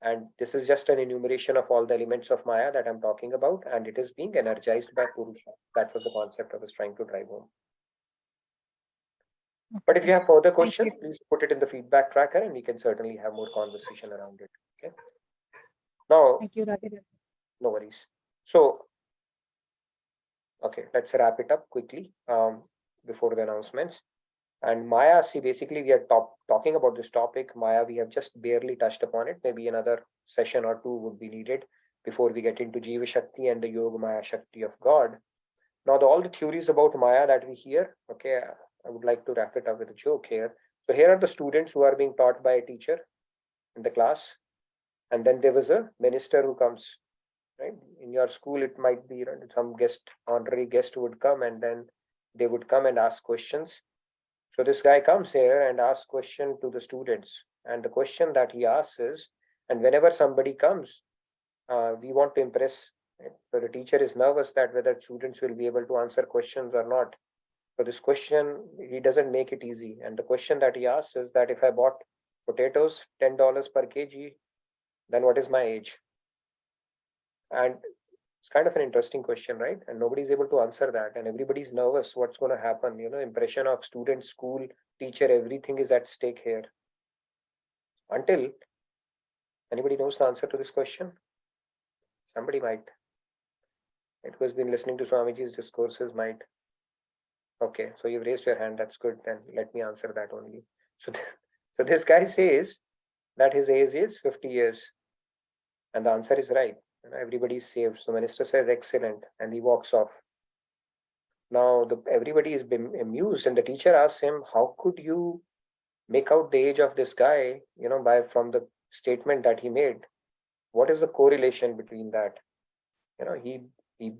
And this is just an enumeration of all the elements of Maya that I'm talking about, and it is being energized by Purusha. That was the concept I was trying to drive home. But if you have further questions, please put it in the feedback tracker and we can certainly have more conversation around it. Okay. Now, Thank you, Radhe. no worries. So, okay, let's wrap it up quickly before the announcements. And Maya, see, basically we are talking about this topic. Maya, we have just barely touched upon it. Maybe another session or two would be needed before we get into Jeeva Shakti and the Yoga Maya Shakti of God. Now, all the theories about Maya that we hear, okay, I would like to wrap it up with a joke here. So here are the students who are being taught by a teacher in the class. And then there was a minister who comes, right? In your school, it might be some honorary guest would come, and then they would come and ask questions. So this guy comes here and asks question to the students. And the question that he asks is, and whenever somebody comes, we want to impress. Right? So the teacher is nervous that whether students will be able to answer questions or not. So this question, he doesn't make it easy. And the question that he asks is that if I bought potatoes $10 per kg, then what is my age? And it's kind of an interesting question, right? And nobody's able to answer that. And everybody's nervous. What's going to happen? Impression of student, school, teacher, everything is at stake here. Until anybody knows the answer to this question? Somebody might. It who has been listening to Swamiji's discourses might. Okay, so you've raised your hand. That's good. Then let me answer that only. So this guy says that his age is 50 years. And the answer is right. Everybody is saved. So minister says, excellent. And he walks off. Now everybody is amused, and the teacher asks him, how could you make out the age of this guy, from the statement that he made? What is the correlation between that? He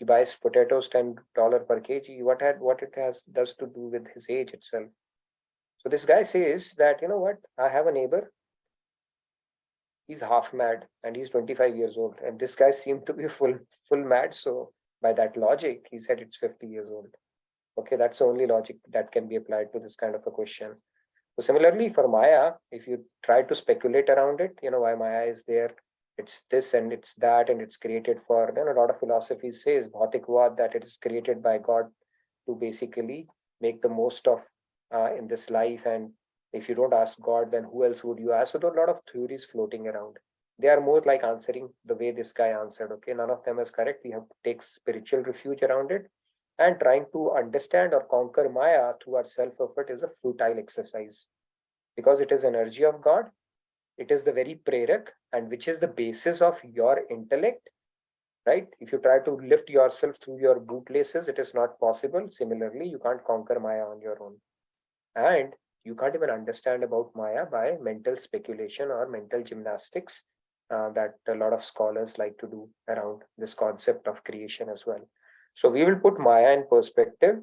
buys potatoes $10 per kg. What it does to do with his age itself? So this guy says that, I have a neighbor. He's half mad and he's 25 years old. And this guy seemed to be full mad. So by that logic, he said it's 50 years old. Okay, that's the only logic that can be applied to this kind of a question. So similarly for Maya, if you try to speculate around it, why Maya is there, it's this and it's that, and it's created for, a lot of philosophy says, Bhautikvad, that it is created by God to basically make the most of in this life. And if you don't ask God, then who else would you ask? So there are a lot of theories floating around. They are more like answering the way this guy answered. Okay, none of them is correct. We have to take spiritual refuge around it. And trying to understand or conquer Maya through our self-effort is a futile exercise. Because it is energy of God. It is the very prerak, and which is the basis of your intellect. Right? If you try to lift yourself through your bootlaces, it is not possible. Similarly, you can't conquer Maya on your own. And you can't even understand about Maya by mental speculation or mental gymnastics that a lot of scholars like to do around this concept of creation as well. So we will put Maya in perspective.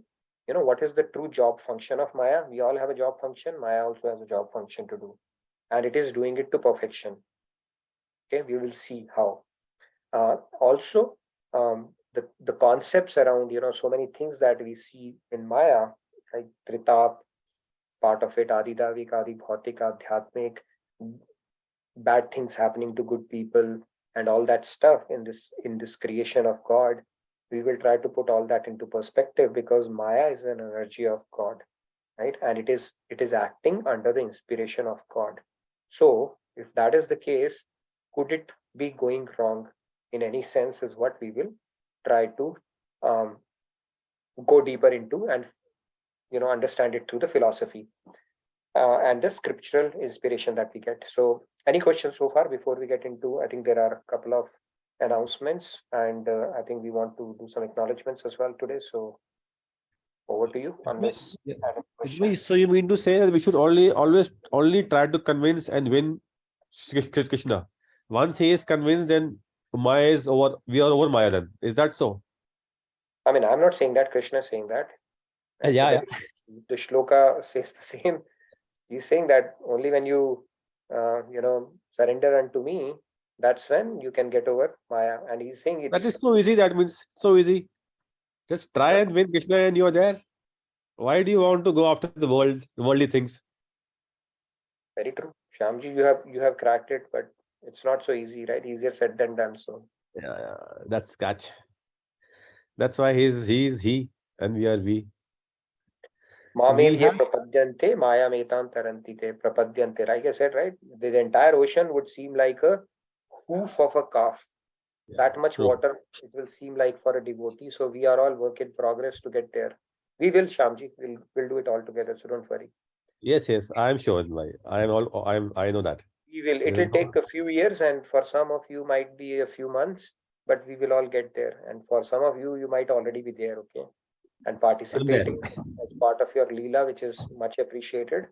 What is the true job function of Maya? We all have a job function. Maya also has a job function to do. And it is doing it to perfection. Okay, we will see how. Also, the concepts around, so many things that we see in Maya, like Tritap, part of it, Adidavik, Adi Bhautik, Adhyatmik, bad things happening to good people, and all that stuff in this creation of God. We will try to put all that into perspective, because Maya is an energy of God, right? And it is acting under the inspiration of God. So if that is the case, could it be going wrong in any sense, is what we will try to go deeper into and understand it through the philosophy and the scriptural inspiration that we get. So any questions so far before we get into, I think there are a couple of announcements, and I think we want to do some acknowledgements as well today. So over to you. Unless so you mean to say that we should always try to convince and win Krishna? Once he is convinced, then Maya is over. We are over Maya. Then is that so? I mean, I'm not saying that. Krishna is saying that. Yeah. The shloka says the same. He's saying that only when you, surrender unto me, that's when you can get over Maya. And he's saying that is so easy. That means so easy. Just try and win Krishna, and you're there. Why do you want to go after the worldly things? Very true, Shyamji. You have cracked it, but It's not so easy, right? Easier said than done. So Yeah, that's catch. That's why he's he and we are we. Mame We ye have prapadyante maya metam tarantite prapadyante. Like I said, right? The entire ocean would seem like a hoof of a calf. That much true. water it will seem like for a devotee. So we are all work in progress to get there. We will, Shamji. We'll do it all together. So don't worry. Yes, I'm sure. I know that. We will. It There's will take no- a few years, and for some of you might be a few months, but we will all get there. And for some of you, you might already be there, okay, and I'm there. participating as part of your Leela, which is much appreciated.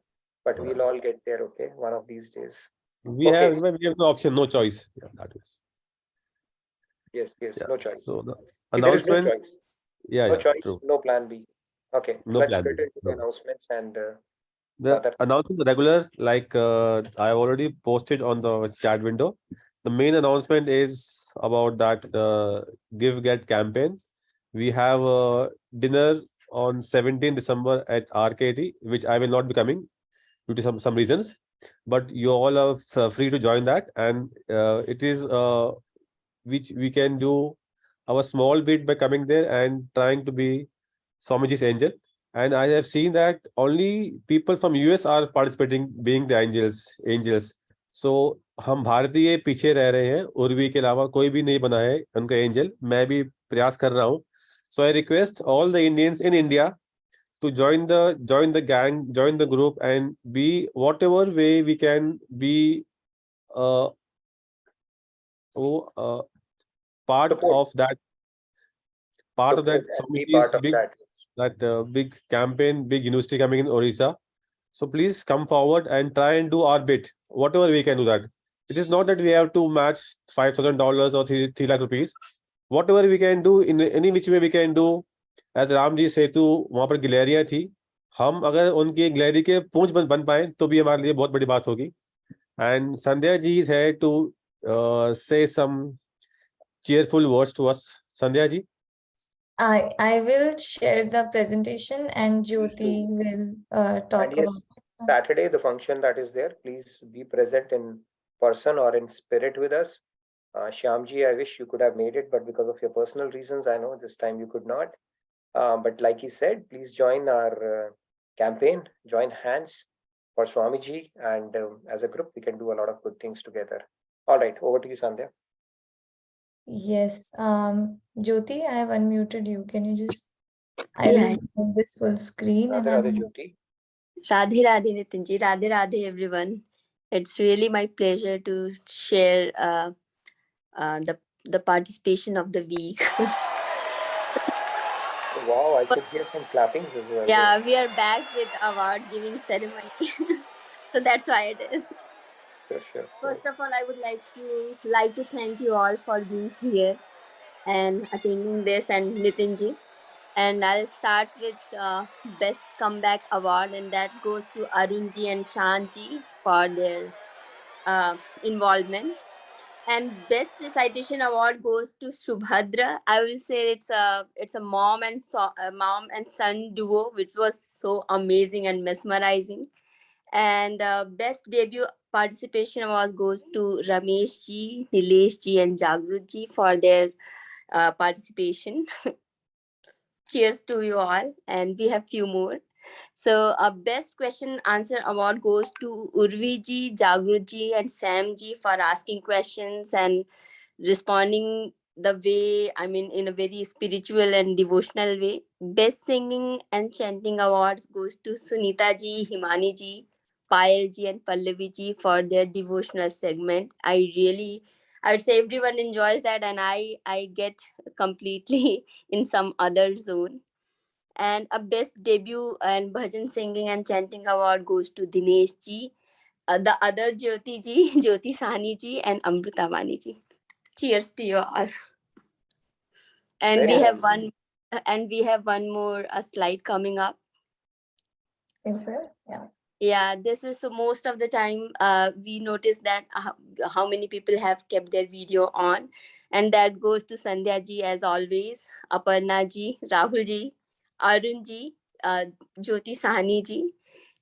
But we'll all get there, okay, one of these days. We Okay. have no option, no choice. Yeah, that is. Yes, Yeah. no choice. So the There is no announcements. choice. Yeah, No yeah, choice, true. no plan B. Okay, No let's plan get B. into the No. announcements and The further. announcement regular, like I already posted on the chat window. The main announcement is about that give get campaign. We have a dinner on 17th December at RKT, which I will not be coming due to some reasons, but you all are free to join that, and it is which we can do our small bit by coming there and trying to be Swamiji's angel. And I have seen that only people from US are participating, being the angels. So हम भारतीय पीछे रह रहे हैं, उर्वी के अलावा कोई भी नहीं बना है उनका एंजल. मैं भी प्रयास कर रहा हूँ. So I request all the Indians in India to join the gang, join the group, and be whatever way we can be uh, part Support, of that and be Swamiji's part of big campaign, big university coming in Orissa. So please come forward and try and do our bit, whatever we can do that. It is not that we have to match $5,000 or 3 lakh rupees. Whatever we can do in any which way we can do. As Ramji सेतु वहां पर गिलहरियां थी, हम अगर उनकी गिलहरी के पूंछ बन पाए तो भी हमारे लिए बहुत बड़ी बात होगी. And Sandhya ji is here to say some cheerful words to us. Sandhya ji. I will share the presentation and Jyoti will talk And yes, about it. Saturday, the function that is there, please be present in person or in spirit with us. Shyamji, I wish you could have made it, but because of your personal reasons, I know this time you could not. But like he said, please join our campaign, join hands for Swamiji, and as a group, we can do a lot of good things together. All right, over to you, Sandhya. Yes, Jyoti, I have unmuted you. Can you just, I Yeah. will make this full screen and Radhe Radhe, I'm Jyoti. Radhe Radhe Nitinji, Radhe Radhe everyone. It's really my pleasure to share the participation of the week. Wow, I could hear some clappings as well. Yeah, we are back with award giving ceremony. So that's why it is. Sure. First of all, I would like to thank you all for being here and attending this, and Nitinji. And I'll start with best comeback award, and that goes to Arunji and Shanji for their involvement. And best recitation award goes to Subhadra. I will say it's a mom and son duo, which was so amazing and mesmerizing. And best debut participation award goes to Ramesh ji, Nilesh ji, and Jagrut ji for their participation. Cheers to you all, and we have few more. So, our best question answer award goes to Urvi ji, Jagrut ji, and Sam ji for asking questions and responding the way, I mean, in a very spiritual and devotional way. Best singing and chanting awards goes to Sunita ji, Himani ji, Payal ji, and Pallavi ji for their devotional segment. I would say everyone enjoys that, and I get completely in some other zone. And a best debut and bhajan singing and chanting award goes to Dinesh ji, the other Jyoti ji, Jyoti Sani ji, and Amrita Vani ji. Cheers to you all. And Very we have nice. one more slide coming up. Is there? Yeah. Yeah, this is so most of the time we notice that how many people have kept their video on, and that goes to Sandhya ji as always, Aparna ji, Rahul ji, Arun ji, Jyoti Sahani ji,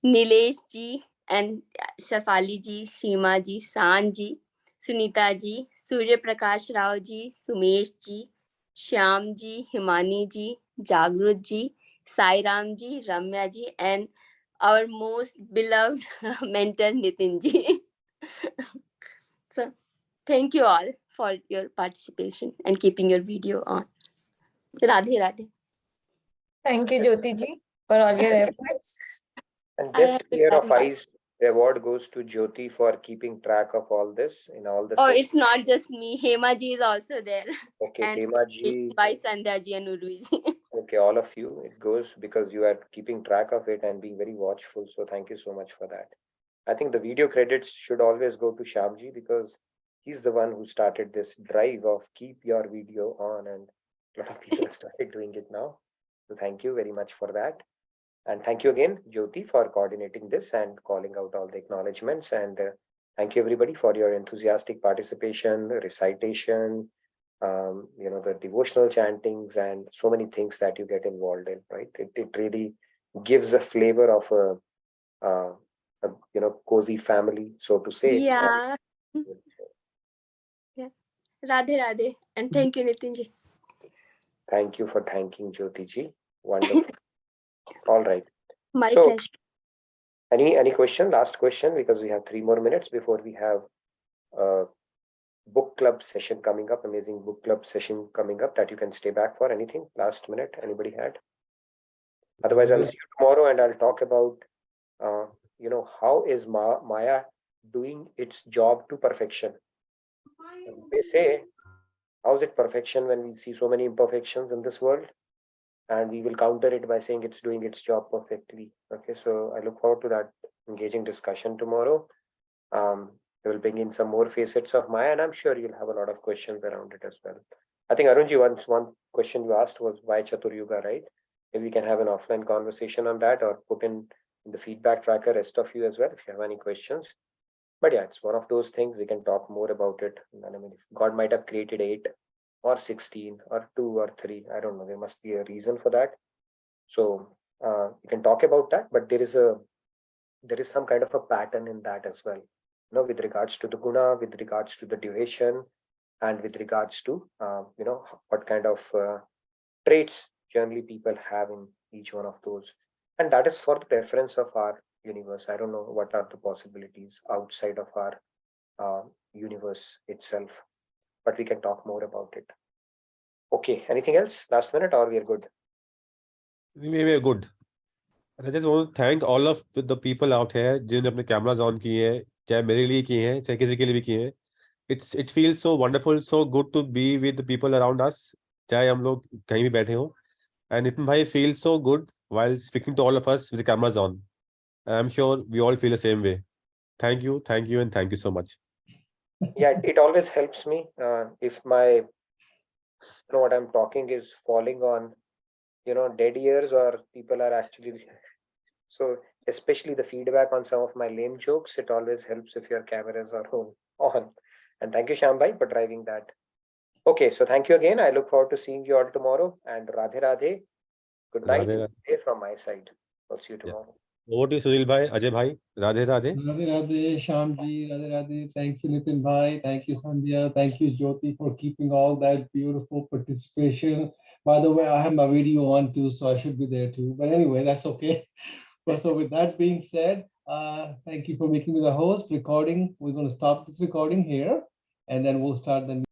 Nilesh ji, and Shafali ji, Seema ji, San ji. Sunita ji, Surya Prakash Rao ji, Sumesh ji, Shyam ji, Himani ji, Jagrut ji, Sai Ram ji, Ramya ji, and our most beloved mentor Nitin ji. So thank you all for your participation and keeping your video on. Radhe Radhe. Thank you, Jyoti ji, for all your efforts. And I have best to player try of my- ice award goes to Jyoti for keeping track of all this in all the Oh, sessions. it's not just me. Hema ji is also there. Okay, And Hema ji. by Sandhya ji and Urvi ji. Okay, all of you. It goes because you are keeping track of it and being very watchful. So thank you so much for that. I think the video credits should always go to Shyamji because he's the one who started this drive of keep your video on, and a lot of people have started doing it now. So thank you very much for that. And thank you again, Jyoti, for coordinating this and calling out all the acknowledgements. And thank you everybody for your enthusiastic participation, recitation, the devotional chantings, and so many things that you get involved in, right? It really gives a flavor of a cozy family, so to say. Yeah. Yeah. Radhe Radhe. And thank you, Nitin ji. Thank you for thanking Jyoti ji. Wonderful. All right. My So, pleasure. any question? Last question, because we have 3 more minutes before we have a book club session coming up. Amazing book club session coming up that you can stay back for. Anything last minute? Anybody had? Otherwise, I'll see you tomorrow and I'll talk about how is Maya doing its job to perfection. They say, how is it perfection when we see so many imperfections in this world? And we will counter it by saying it's doing its job perfectly. Okay, so I look forward to that engaging discussion tomorrow. We will bring in some more facets of Maya, and I'm sure you'll have a lot of questions around it as well. I think Arunji, one question you asked was why Chatur Yuga, right? Maybe we can have an offline conversation on that, or put in the feedback tracker, rest of you as well, if you have any questions. But yeah, it's one of those things we can talk more about it. And I mean, if God might have created 8 or 16 or 2 or 3, I don't know, there must be a reason for that. So we can talk about that, but there is some kind of a pattern in that as well, with regards to the guna, with regards to the duration, and with regards to what kind of traits generally people have in each one of those. And that is for the reference of our universe. I don't know what are the possibilities outside of our universe itself, but we can talk more about it. Okay, anything else last minute, or we are good? We are good. I just want to thank all of the people out here जिन्होंने अपने cameras on किए हैं, चाहे मेरे लिए किए हैं, चाहे किसी के लिए भी किए हैं. It feels so wonderful, so good to be with the people around us, चाहे हम लोग कहीं भी बैठे हों. And Nitin bhai feels so good while speaking to all of us with the cameras on. I'm sure we all feel the same way. Thank you, and thank you so much. Yeah, it always helps me if what I'm talking is falling on dead ears, or people are actually so especially the feedback on some of my lame jokes, it always helps if your cameras are on. And thank you, Shyam for driving that. Okay, so thank you again. I look forward to seeing you all tomorrow, and Radhe Radhe. Good night. Radhe Radhe from my side. I'll see you tomorrow. Over to you, Sunil bhai, Ajay bhai. Radhe Radhe. Radhe Radhe, Shyam ji, Radhe Radhe. Thank you, Nitin bhai. Thank you, Sandhya. Thank you, Jyoti, for keeping all that beautiful participation. By the way, I have my video on too, so I should be there too. But anyway, that's okay. But so with that being said, thank you for making me the host. Recording. We're going to stop this recording here, and then we'll start the